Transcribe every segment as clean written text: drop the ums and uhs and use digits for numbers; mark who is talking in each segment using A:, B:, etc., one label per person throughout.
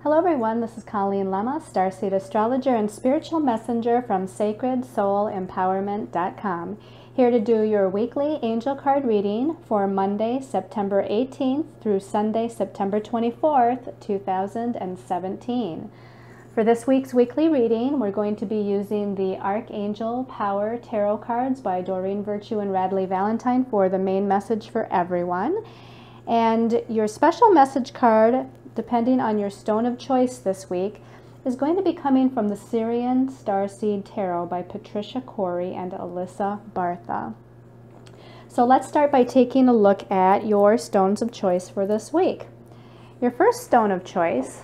A: Hello everyone, this is Colleen Lemma, Starseed Astrologer and Spiritual Messenger from SacredSoulEmpowerment.com, here to do your weekly angel card reading for Monday, September 18th through Sunday, September 24th, 2017. For this week's weekly reading, we're going to be using the Archangel Power Tarot cards by Doreen Virtue and Radley Valentine for the main message for everyone. And your special message card, depending on your stone of choice this week, is going to be coming from the Syrian Starseed Tarot by Patricia Corey and Alyssa Bartha. So let's start by taking a look at your stones of choice for this week. Your first stone of choice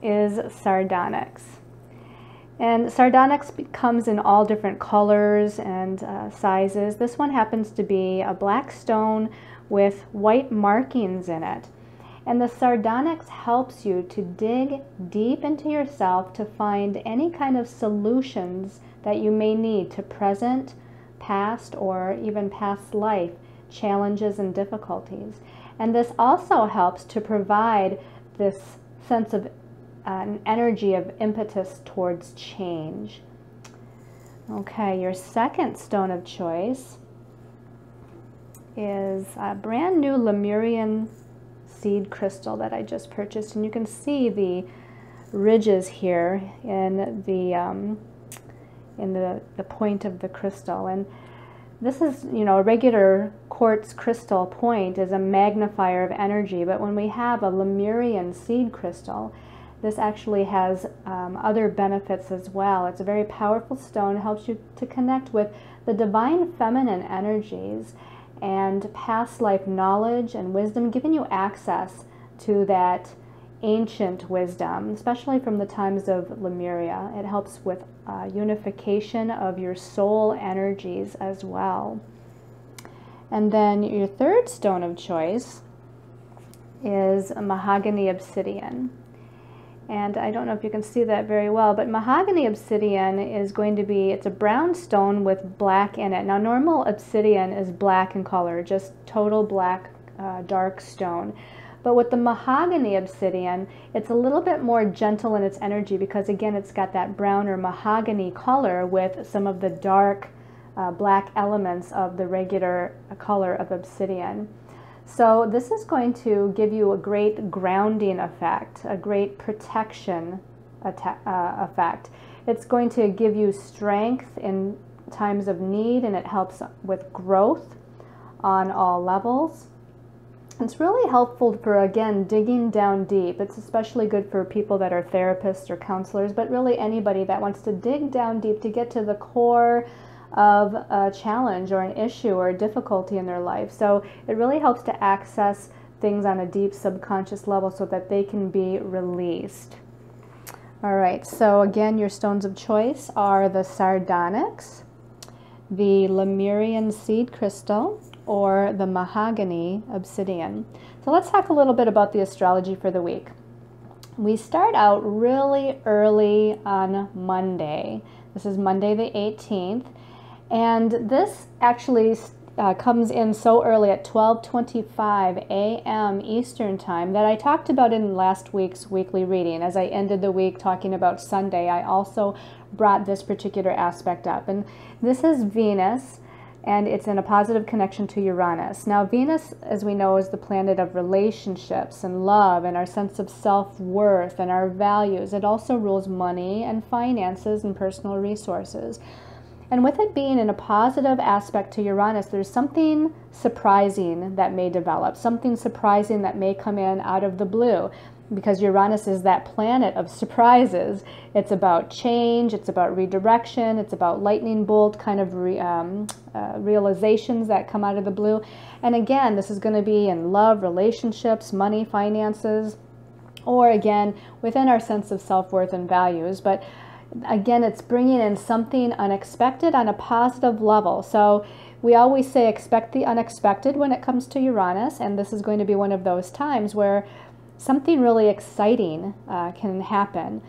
A: is sardonyx. And sardonyx comes in all different colors and sizes. This one happens to be a black stone with white markings in it. And the sardonyx helps you to dig deep into yourself to find any kind of solutions that you may need to present, past, or even past life challenges and difficulties. And this also helps to provide this sense of an energy of impetus towards change. Okay, your second stone of choice is a brand new Lemurian seed crystal that I just purchased, and you can see the ridges here in the point of the crystal. And this is, you know, a regular quartz crystal point is a magnifier of energy, but when we have a Lemurian seed crystal, this actually has other benefits as well. It's a very powerful stone. It helps you to connect with the divine feminine energies and past life knowledge and wisdom, giving you access to that ancient wisdom, especially from the times of Lemuria. It helps with unification of your soul energies as well. And then your third stone of choice is a Mahogany Obsidian. And I don't know if you can see that very well, but Mahogany Obsidian is going to be, it's a brown stone with black in it. Now normal obsidian is black in color, just total black, dark stone. But with the Mahogany Obsidian, it's a little bit more gentle in its energy because again, it's got that brown or mahogany color with some of the dark black elements of the regular color of obsidian. So this is going to give you a great grounding effect, a great protection effect. It's going to give you strength in times of need, and it helps with growth on all levels. It's really helpful for, again, digging down deep. It's especially good for people that are therapists or counselors, but really anybody that wants to dig down deep to get to the core of a challenge or an issue or a difficulty in their life. So it really helps to access things on a deep subconscious level so that they can be released. All right, so again, your stones of choice are the sardonyx, the Lemurian seed crystal, or the Mahogany Obsidian. So let's talk a little bit about the astrology for the week. We start out really early on Monday. This is Monday the 18th. And this actually comes in so early at 12:25 a.m. Eastern Time that I talked about in last week's weekly reading. As I ended the week talking about Sunday, I also brought this particular aspect up. And this is Venus, and it's in a positive connection to Uranus. Now, Venus, as we know, is the planet of relationships and love and our sense of self-worth and our values. It also rules money and finances and personal resources. And with it being in a positive aspect to Uranus, there's something surprising that may develop, something surprising that may come in out of the blue, because Uranus is that planet of surprises. It's about change, it's about redirection, it's about lightning bolt kind of realizations that come out of the blue. And again, this is going to be in love, relationships, money, finances, or again, within our sense of self-worth and values. But again, it's bringing in something unexpected on a positive level. So we always say expect the unexpected when it comes to Uranus, and this is going to be one of those times where something really exciting can happen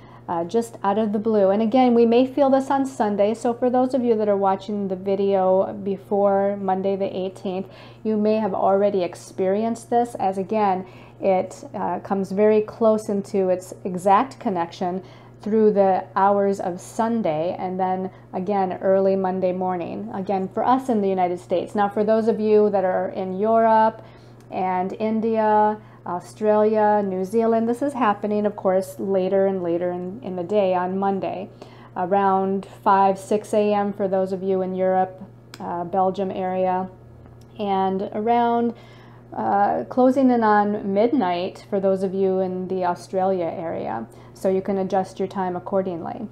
A: just out of the blue. And again, we may feel this on Sunday, so for those of you that are watching the video before Monday the 18th, you may have already experienced this, as again, It comes very close into its exact connection through the hours of Sunday, and then again early Monday morning, again for us in the United States. Now for those of you that are in Europe and India, Australia, New Zealand, this is happening of course later and later in the day on Monday, around 5-6 a.m. for those of you in Europe, Belgium area, and around closing in on midnight for those of you in the Australia area. So you can adjust your time accordingly.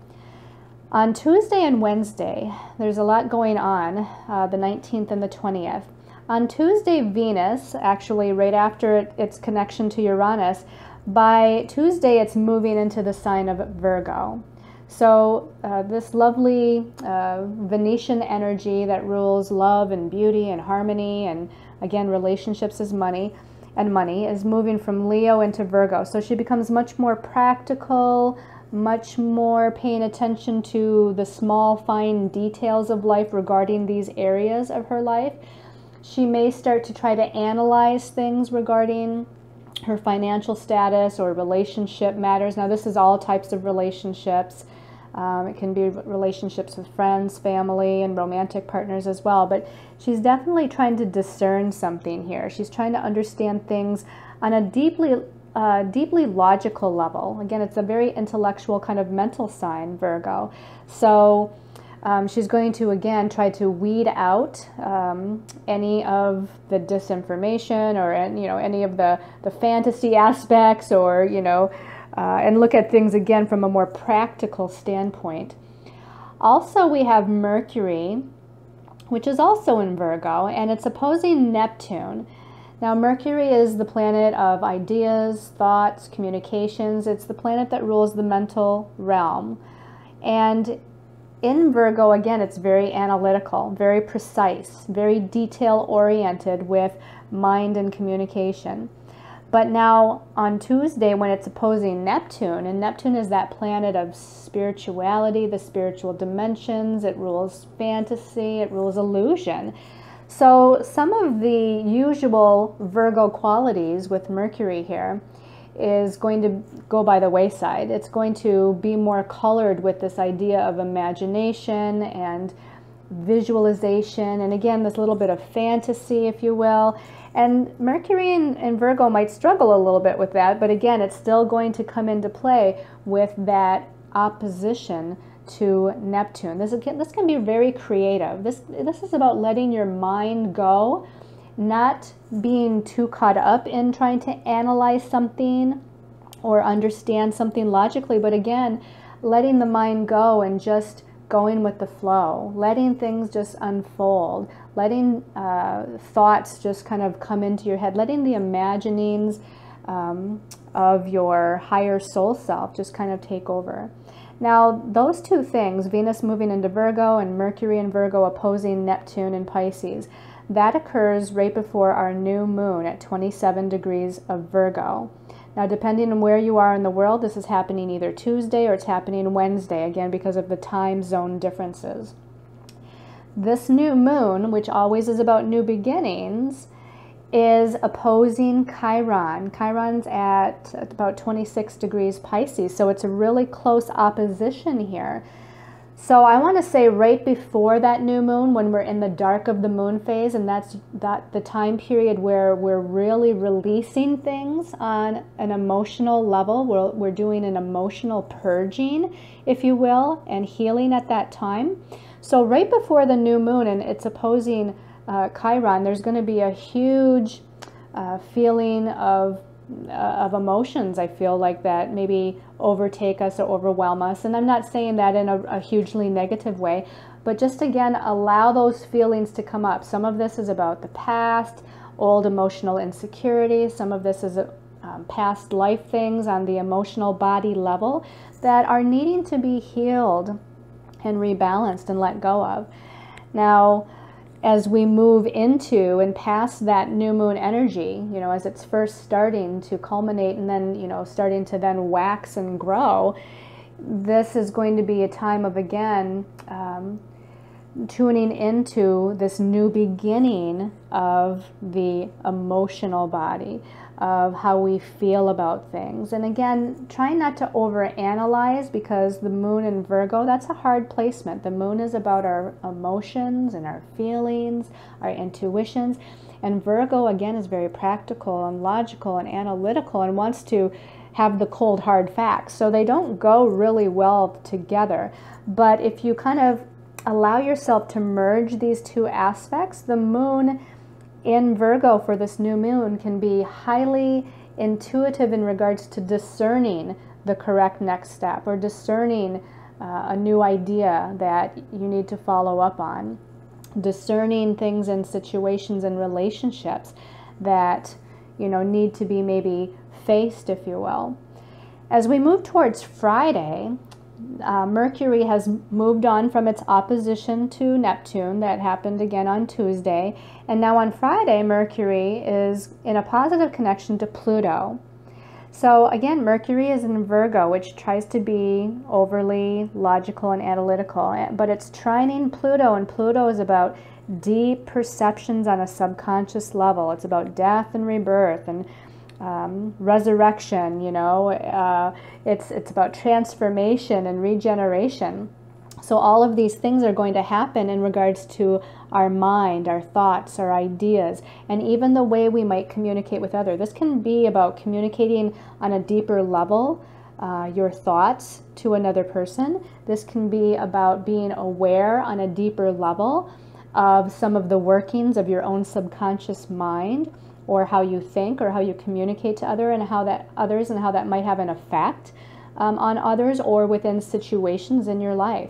A: On Tuesday and Wednesday, there's a lot going on, the 19th and the 20th. On Tuesday, Venus, actually right after its connection to Uranus, by Tuesday it's moving into the sign of Virgo. So this lovely Venetian energy that rules love and beauty and harmony and again relationships is money is moving from Leo into Virgo. So she becomes much more practical, much more paying attention to the small fine details of life regarding these areas of her life. She may start to try to analyze things regarding her financial status or relationship matters. Now this is all types of relationships. It can be relationships with friends, family, and romantic partners as well. But she's definitely trying to discern something here. She's trying to understand things on a deeply logical level. Again, it's a very intellectual kind of mental sign, Virgo. So she's going to, again, try to weed out any of the disinformation or any of the fantasy aspects or, and look at things again from a more practical standpoint. Also, we have Mercury, which is also in Virgo, and it's opposing Neptune. Now, Mercury is the planet of ideas, thoughts, communications. It's the planet that rules the mental realm. And in Virgo, again, it's very analytical, very precise, very detail-oriented with mind and communication. But now on Tuesday, when it's opposing Neptune, and Neptune is that planet of spirituality, the spiritual dimensions, it rules fantasy, it rules illusion. So some of the usual Virgo qualities with Mercury here is going to go by the wayside. It's going to be more colored with this idea of imagination and visualization, and again, this little bit of fantasy, if you will. And Mercury and Virgo might struggle a little bit with that, but again, it's still going to come into play with that opposition to Neptune. This can be very creative. This is about letting your mind go, not being too caught up in trying to analyze something or understand something logically, but again, letting the mind go and just going with the flow, letting things just unfold, letting thoughts just kind of come into your head, letting the imaginings of your higher soul self just kind of take over. Now, those two things, Venus moving into Virgo and Mercury in Virgo opposing Neptune in Pisces, that occurs right before our new moon at 27 degrees of Virgo. Now, depending on where you are in the world, this is happening either Tuesday or it's happening Wednesday, again, because of the time zone differences. This new moon, which always is about new beginnings, is opposing Chiron. Chiron's at about 26 degrees Pisces, so it's a really close opposition here. So I want to say right before that new moon, when we're in the dark of the moon phase, and that's the time period where we're really releasing things on an emotional level. We're doing an emotional purging, if you will, and healing at that time. So right before the new moon, and it's opposing Chiron, there's going to be a huge feeling of emotions, I feel like, that maybe overtake us or overwhelm us. And I'm not saying that in a hugely negative way, but just again, allow those feelings to come up. Some of this is about the past, old emotional insecurities. Some of this is past life things on the emotional body level that are needing to be healed and rebalanced and let go of. Now, as we move into and past that new moon energy, as it's first starting to culminate and then, starting to then wax and grow, this is going to be a time of, again, tuning into this new beginning of the emotional body, of how we feel about things. And again, try not to overanalyze, because the moon in Virgo, that's a hard placement. The moon is about our emotions and our feelings, our intuitions. And Virgo, again, is very practical and logical and analytical and wants to have the cold, hard facts. So they don't go really well together. But if you kind of allow yourself to merge these two aspects, the moon in Virgo for this new moon can be highly intuitive in regards to discerning the correct next step, or discerning a new idea that you need to follow up on, discerning things in situations and relationships that, you know, need to be maybe faced, if you will. As we move towards Friday, Mercury has moved on from its opposition to Neptune that happened again on Tuesday, and now on Friday Mercury is in a positive connection to Pluto. So again, Mercury is in Virgo, which tries to be overly logical and analytical, but it's trining Pluto, and Pluto is about deep perceptions on a subconscious level. It's about death and rebirth and resurrection, you know, it's about transformation and regeneration. So all of these things are going to happen in regards to our mind, our thoughts, our ideas, and even the way we might communicate with others. This can be about communicating on a deeper level, your thoughts to another person. This can be about being aware on a deeper level of some of the workings of your own subconscious mind, or how you think or how you communicate to others, and how that might have an effect on others or within situations in your life.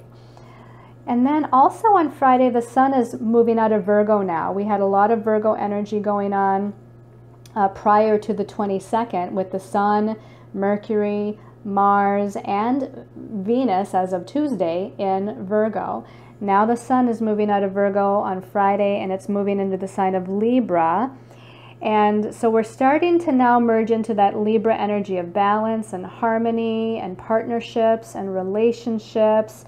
A: And then also on Friday, the sun is moving out of Virgo now. We had a lot of Virgo energy going on prior to the 22nd with the sun, Mercury, Mars, and Venus as of Tuesday in Virgo. Now the sun is moving out of Virgo on Friday, and it's moving into the sign of Libra. And so we're starting to now merge into that Libra energy of balance and harmony and partnerships and relationships,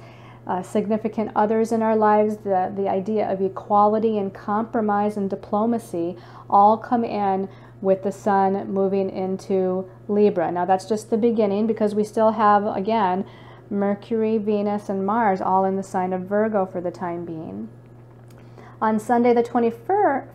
A: significant others in our lives, the idea of equality and compromise and diplomacy all come in with the sun moving into Libra. Now that's just the beginning, because we still have, again, Mercury, Venus, and Mars all in the sign of Virgo for the time being. On Sunday the 24th,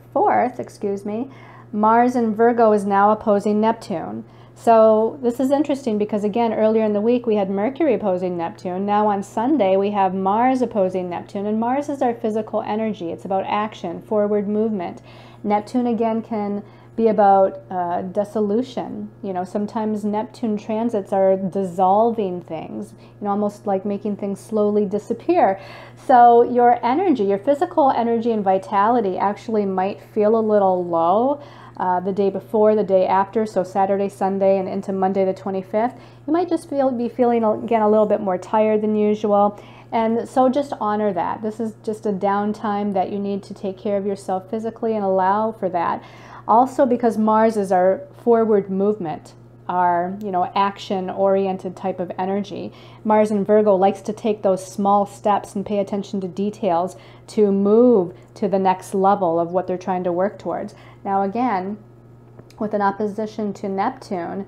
A: Mars in Virgo is now opposing Neptune. So this is interesting because, again, earlier in the week we had Mercury opposing Neptune. Now on Sunday we have Mars opposing Neptune, and Mars is our physical energy. It's about action, forward movement. Neptune, again, can be about dissolution. You know, sometimes Neptune transits are dissolving things, you know, almost like making things slowly disappear. So your energy, your physical energy and vitality actually might feel a little low the day before, the day after, so Saturday, Sunday, and into Monday the 25th. You might just be feeling, again, a little bit more tired than usual. And so just honor that. This is just a downtime that you need to take care of yourself physically and allow for that. Also, because Mars is our forward movement, our, you know, action-oriented type of energy. Mars in Virgo likes to take those small steps and pay attention to details to move to the next level of what they're trying to work towards. Now again, with an opposition to Neptune,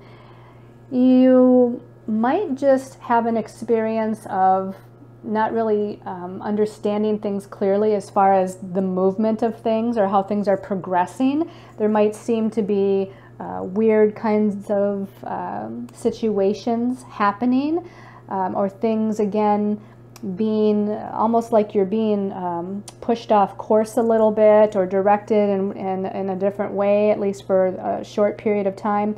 A: you might just have an experience of not really understanding things clearly as far as the movement of things or how things are progressing. There might seem to be weird kinds of situations happening, or things, again, being almost like you're being pushed off course a little bit, or directed in a different way, at least for a short period of time.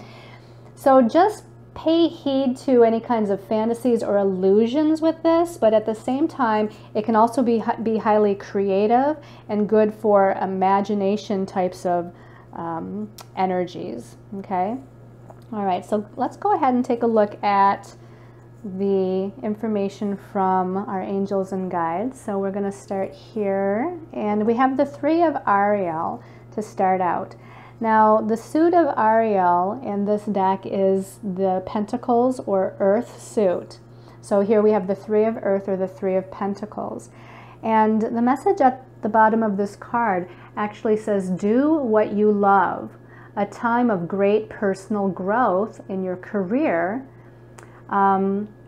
A: So just pay heed to any kinds of fantasies or illusions with this, but at the same time, it can also be highly creative and good for imagination types of energies. Okay? All right, so let's go ahead and take a look at the information from our angels and guides. So we're going to start here, and we have the 3 of Arielle to start out. Now, the suit of Arielle in this deck is the Pentacles or Earth suit. So here we have the 3 of Earth, or the 3 of Pentacles. And the message at the bottom of this card actually says, do what you love. a time of great personal growth in your career,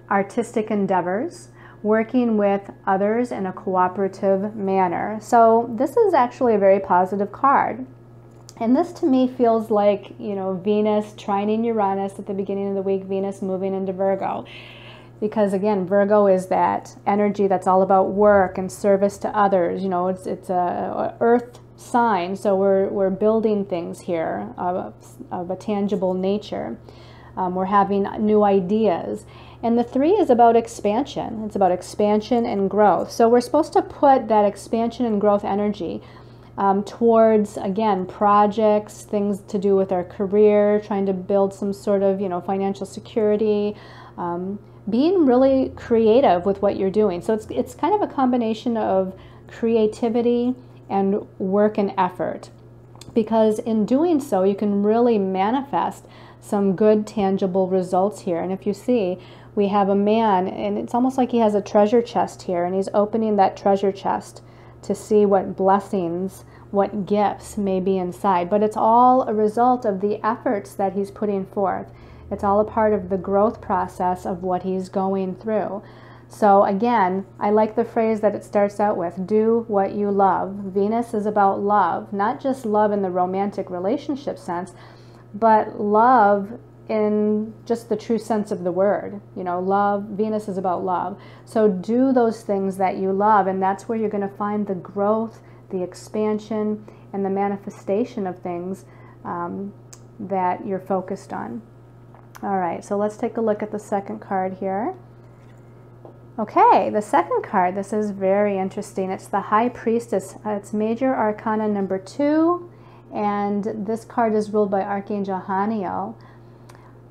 A: artistic endeavors, working with others in a cooperative manner. So this is actually a very positive card. And this to me feels like, you know, Venus trining Uranus at the beginning of the week, Venus moving into Virgo. Because again, Virgo is that energy that's all about work and service to others. You know, it's a earth sign, so we're building things here of a tangible nature. We're having new ideas. And the 3 is about expansion. It's about expansion and growth. So we're supposed to put that expansion and growth energy towards, again, projects, things to do with our career, trying to build some sort of, you know, financial security, being really creative with what you're doing. So it's kind of a combination of creativity and work and effort, because in doing so you can really manifest some good tangible results here. And if you see, we have a man, and it's almost like he has a treasure chest here, and he's opening that treasure chest to see what blessings, what gifts may be inside. But it's all a result of the efforts that he's putting forth. It's all a part of the growth process of what he's going through. So again, I like the phrase that it starts out with, do what you love. Venus is about love, not just love in the romantic relationship sense, but love in just the true sense of the word. You know, love, Venus is about love. So do those things that you love, and that's where you're going to find the growth, the expansion, and the manifestation of things that you're focused on. All right, so let's take a look at the second card here. Okay, the second card, this is very interesting. It's the High Priestess. It's Major Arcana number 2, and this card is ruled by Archangel Haniel.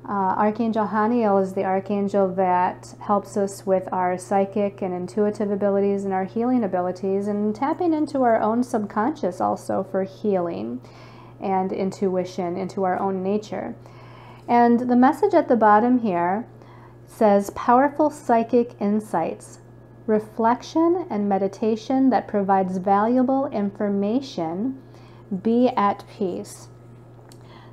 A: Archangel Haniel is the archangel that helps us with our psychic and intuitive abilities and our healing abilities, and tapping into our own subconscious also for healing and intuition into our own nature. And the message at the bottom here says, powerful psychic insights, reflection and meditation that provides valuable information, be at peace.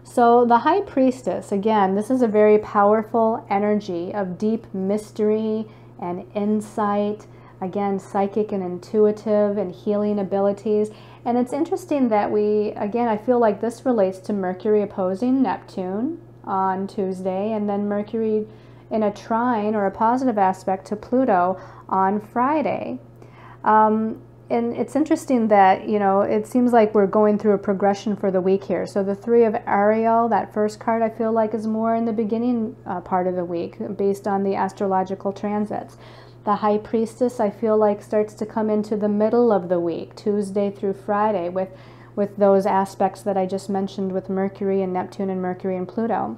A: So the High Priestess, again, this is a very powerful energy of deep mystery and insight, again, psychic and intuitive and healing abilities. And it's interesting that I feel like this relates to Mercury opposing Neptune on Tuesday, and then Mercury in a trine or a positive aspect to Pluto on Friday. And it's interesting that, you know, it seems like we're going through a progression for the week here. So the 3 of Arielle, that first card, I feel like is more in the beginning part of the week based on the astrological transits. The High Priestess, I feel like, starts to come into the middle of the week, Tuesday through Friday, with those aspects that I just mentioned with Mercury and Neptune and Mercury and Pluto.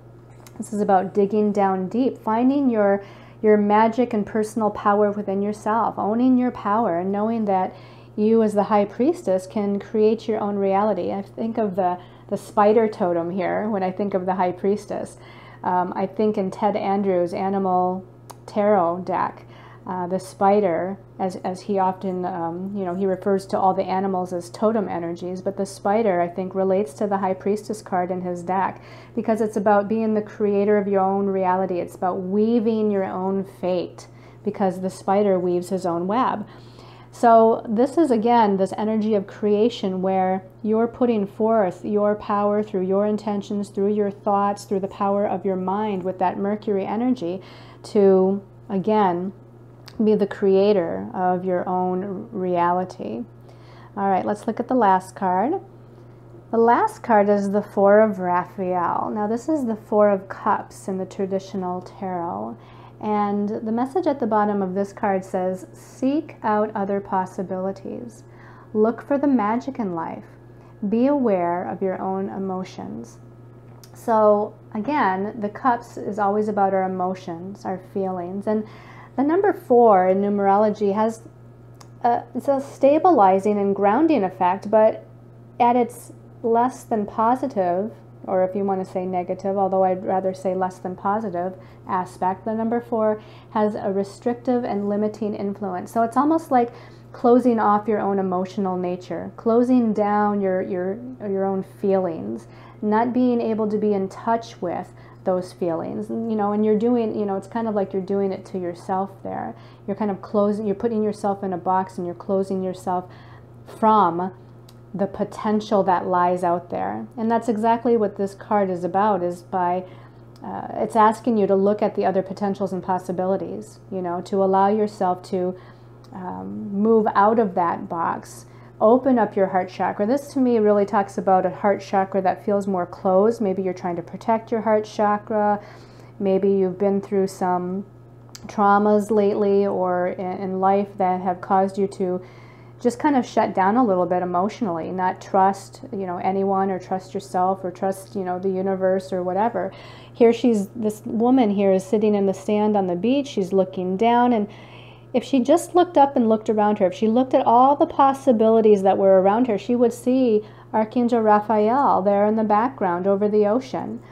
A: This is about digging down deep, finding your magic and personal power within yourself, owning your power and knowing that you as the High Priestess can create your own reality. I think of the spider totem here when I think of the High Priestess. I think in Ted Andrews' Animal Tarot deck, the spider, as he often, he refers to all the animals as totem energies, but the spider, I think, relates to the High Priestess card in his deck, because it's about being the creator of your own reality. It's about weaving your own fate, because the spider weaves his own web. So this is, again, this energy of creation where you're putting forth your power through your intentions, through your thoughts, through the power of your mind with that Mercury energy to, again, be the creator of your own reality. All right, let's look at the last card. The last card is the 4 of Raphael. Now this is the 4 of Cups in the traditional tarot. And the message at the bottom of this card says, seek out other possibilities. Look for the magic in life. Be aware of your own emotions. So again, the Cups is always about our emotions, our feelings. And the number 4 in numerology has it's a stabilizing and grounding effect, but at its less than positive, or if you want to say negative, although I'd rather say less than positive aspect, the number 4 has a restrictive and limiting influence. So it's almost like closing off your own emotional nature, closing down your own feelings, not being able to be in touch with those feelings, you know, and you're doing, you know, it's kind of like you're doing it to yourself there. You're kind of closing, you're putting yourself in a box and you're closing yourself from the potential that lies out there. And that's exactly what this card is about, is by, it's asking you to look at the other potentials and possibilities, you know, to allow yourself to move out of that box. Open up your heart chakra. This to me really talks about a heart chakra that feels more closed. Maybe you're trying to protect your heart chakra. Maybe you've been through some traumas lately or in life that have caused you to just kind of shut down a little bit emotionally, not trust, you know, anyone, or trust yourself, or trust, you know, the universe or whatever. Here this woman here is sitting in the sand on the beach. She's looking down, and if she just looked up and looked around her, if she looked at all the possibilities that were around her, she would see Archangel Raphael there in the background over the ocean.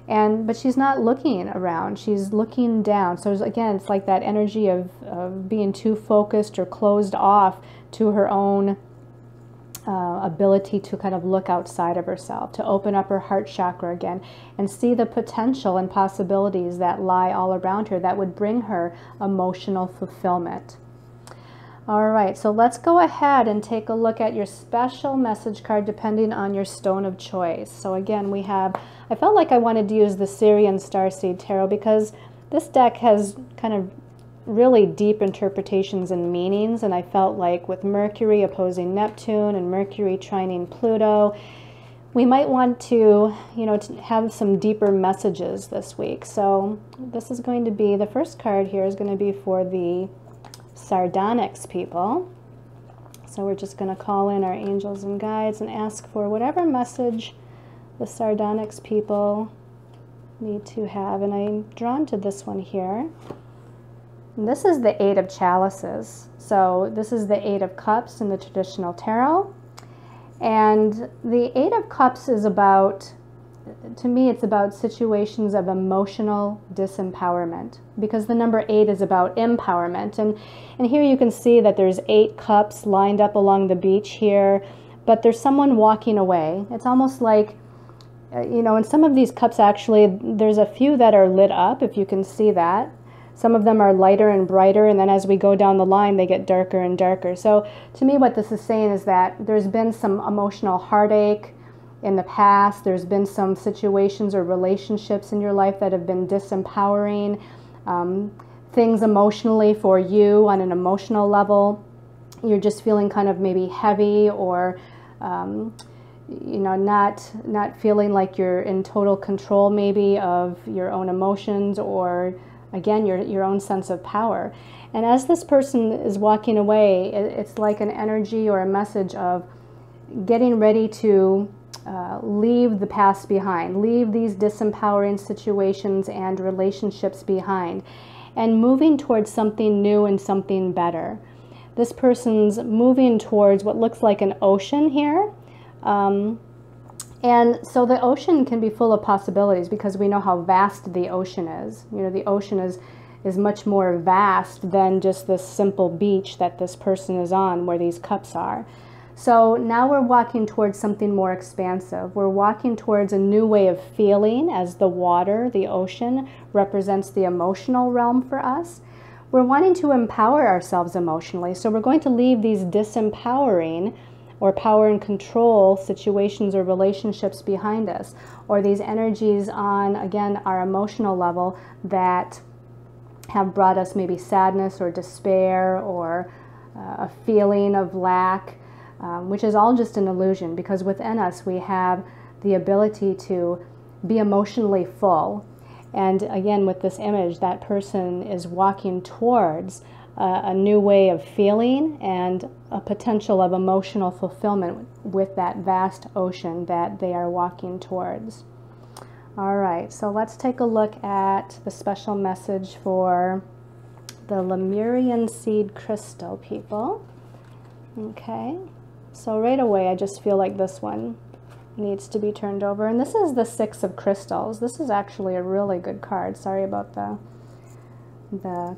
A: But she's not looking around, she's looking down. So again, it's like that energy of being too focused or closed off to her own ability to kind of look outside of herself, to open up her heart chakra again and see the potential and possibilities that lie all around her that would bring her emotional fulfillment. All right, so let's go ahead and take a look at your special message card depending on your stone of choice. So again, we have, I felt like I wanted to use the Syrian Starseed Tarot because this deck has kind of really deep interpretations and meanings, and I felt like with Mercury opposing Neptune and Mercury trining Pluto, we might want to, you know, to have some deeper messages this week. So this is going to be, the first card here is going to be for the Sardonyx people. So we're just going to call in our angels and guides and ask for whatever message the Sardonyx people need to have. And I'm drawn to this one here. And this is the Eight of Chalices. So this is the Eight of Cups in the traditional tarot. And the Eight of Cups is about, to me, it's about situations of emotional disempowerment, because the number 8 is about empowerment. And here you can see that there's 8 cups lined up along the beach here, but there's someone walking away. It's almost like, you know, in some of these cups actually, there's a few that are lit up, if you can see that. Some of them are lighter and brighter, and then as we go down the line, they get darker and darker. So to me, what this is saying is that there's been some emotional heartache in the past. There's been some situations or relationships in your life that have been disempowering, things emotionally for you on an emotional level. You're just feeling kind of maybe heavy, or you know, not feeling like you're in total control maybe of your own emotions, or again, your own sense of power. And as this person is walking away, it's like an energy or a message of getting ready to leave the past behind, leave these disempowering situations and relationships behind, and moving towards something new and something better. This person's moving towards what looks like an ocean here. And so the ocean can be full of possibilities because we know how vast the ocean is. You know, the ocean is much more vast than just this simple beach that this person is on where these cups are. So now we're walking towards something more expansive. We're walking towards a new way of feeling, as the water, the ocean, represents the emotional realm for us. We're wanting to empower ourselves emotionally. So we're going to leave these disempowering or power and control situations or relationships behind us, or these energies on, again, our emotional level that have brought us maybe sadness or despair or a feeling of lack, which is all just an illusion, because within us we have the ability to be emotionally full. And again, with this image, that person is walking towards a new way of feeling and a potential of emotional fulfillment with that vast ocean that they are walking towards. All right, so let's take a look at the special message for the Lemurian seed crystal people. Okay, so right away I just feel like this one needs to be turned over. And this is the Six of Crystals. This is actually a really good card. Sorry about the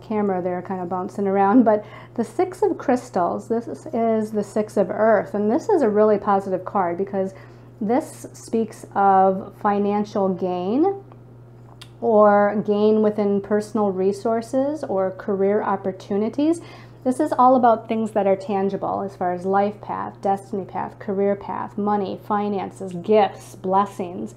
A: camera there kind of bouncing around, but the Six of Crystals, this is the Six of Earth, and this is a really positive card because this speaks of financial gain, or gain within personal resources or career opportunities. This is all about things that are tangible as far as life path, destiny path, career path, money, finances, gifts, blessings.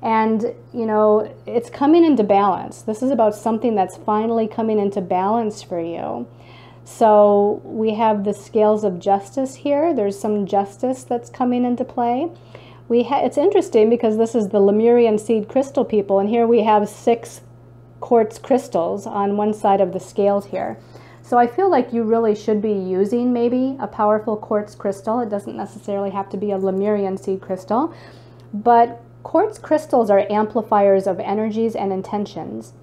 A: And, you know, it's coming into balance. This is about something that's finally coming into balance for you. So we have the scales of justice here. There's some justice that's coming into play. It's interesting because this is the Lemurian seed crystal people, and here we have 6 quartz crystals on one side of the scales here. So I feel like you really should be using maybe a powerful quartz crystal. It doesn't necessarily have to be a Lemurian seed crystal, but quartz crystals are amplifiers of energies and intentions.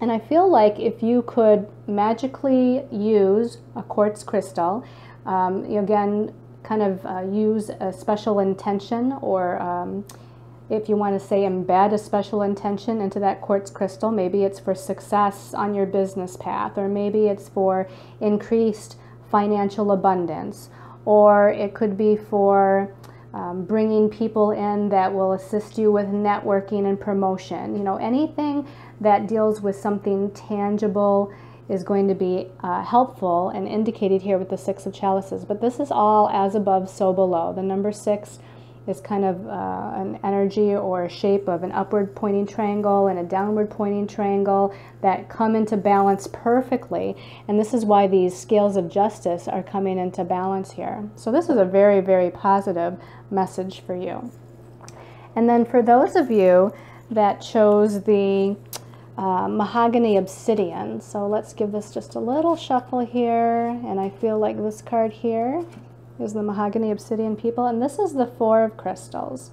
A: And I feel like if you could magically use a quartz crystal, again, kind of use a special intention, or if you want to say embed a special intention into that quartz crystal, maybe it's for success on your business path, or maybe it's for increased financial abundance, or it could be for bringing people in that will assist you with networking and promotion. You know, anything that deals with something tangible is going to be helpful and indicated here with the 6 of chalices. But this is all as above, so below. The number 6 is kind of an energy or a shape of an upward pointing triangle and a downward pointing triangle that come into balance perfectly. And this is why these scales of justice are coming into balance here. So this is a very, very positive message for you. And then for those of you that chose the Mahogany Obsidian, so let's give this just a little shuffle here, and I feel like this card here is the Mahogany Obsidian people, and this is the 4 of crystals.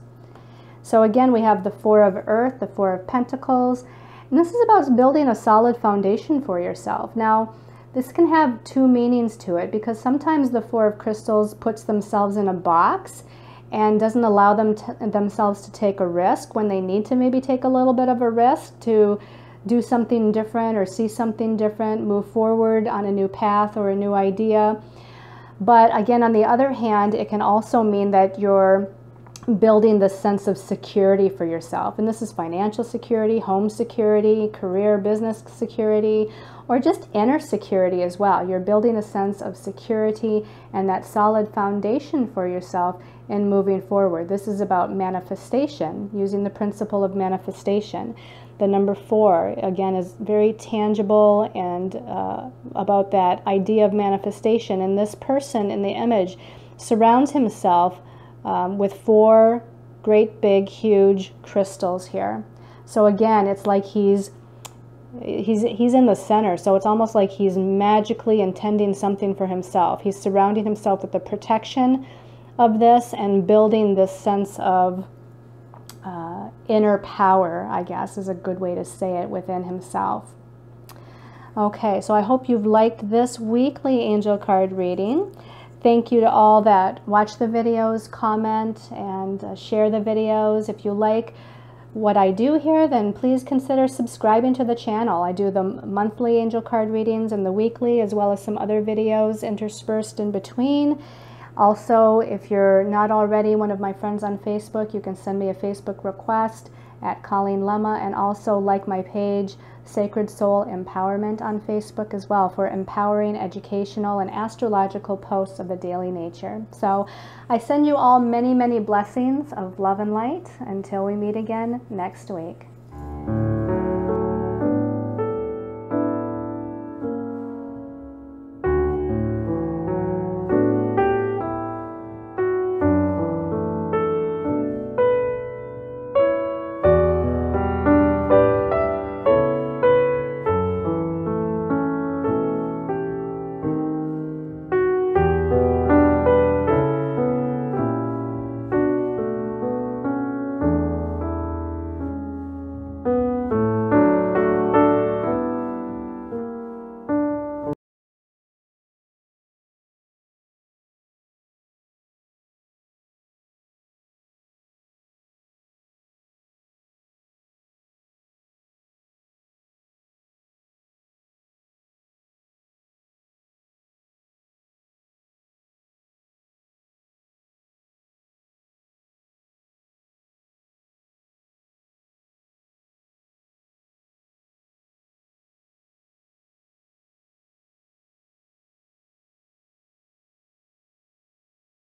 A: So again, we have the 4 of earth, the 4 of pentacles, and this is about building a solid foundation for yourself. Now, this can have 2 meanings to it, because sometimes the 4 of crystals puts themselves in a box and doesn't allow themselves to take a risk when they need to maybe take a little bit of a risk to do something different or see something different, move forward on a new path or a new idea. But again, on the other hand, it can also mean that you're building this sense of security for yourself. And this is financial security, home security, career, business security, or just inner security as well. You're building a sense of security and that solid foundation for yourself in moving forward. This is about manifestation, using the principle of manifestation. The number 4, again, is very tangible and about that idea of manifestation. And this person in the image surrounds himself with 4 great, big, huge crystals here. So again, it's like he's in the center. So it's almost like he's magically intending something for himself. He's surrounding himself with the protection of this and building this sense of inner power, I guess is a good way to say it, within himself. Okay, so I hope you've liked this weekly angel card reading. Thank you to all that watch the videos, comment, and share the videos. If you like what I do here, then please consider subscribing to the channel. I do the monthly angel card readings and the weekly, as well as some other videos interspersed in between. Also, if you're not already one of my friends on Facebook, you can send me a Facebook request at Colleen Lemma, and also like my page, Sacred Soul Empowerment, on Facebook as well, for empowering, educational, and astrological posts of a daily nature. So I send you all many, many blessings of love and light until we meet again next week.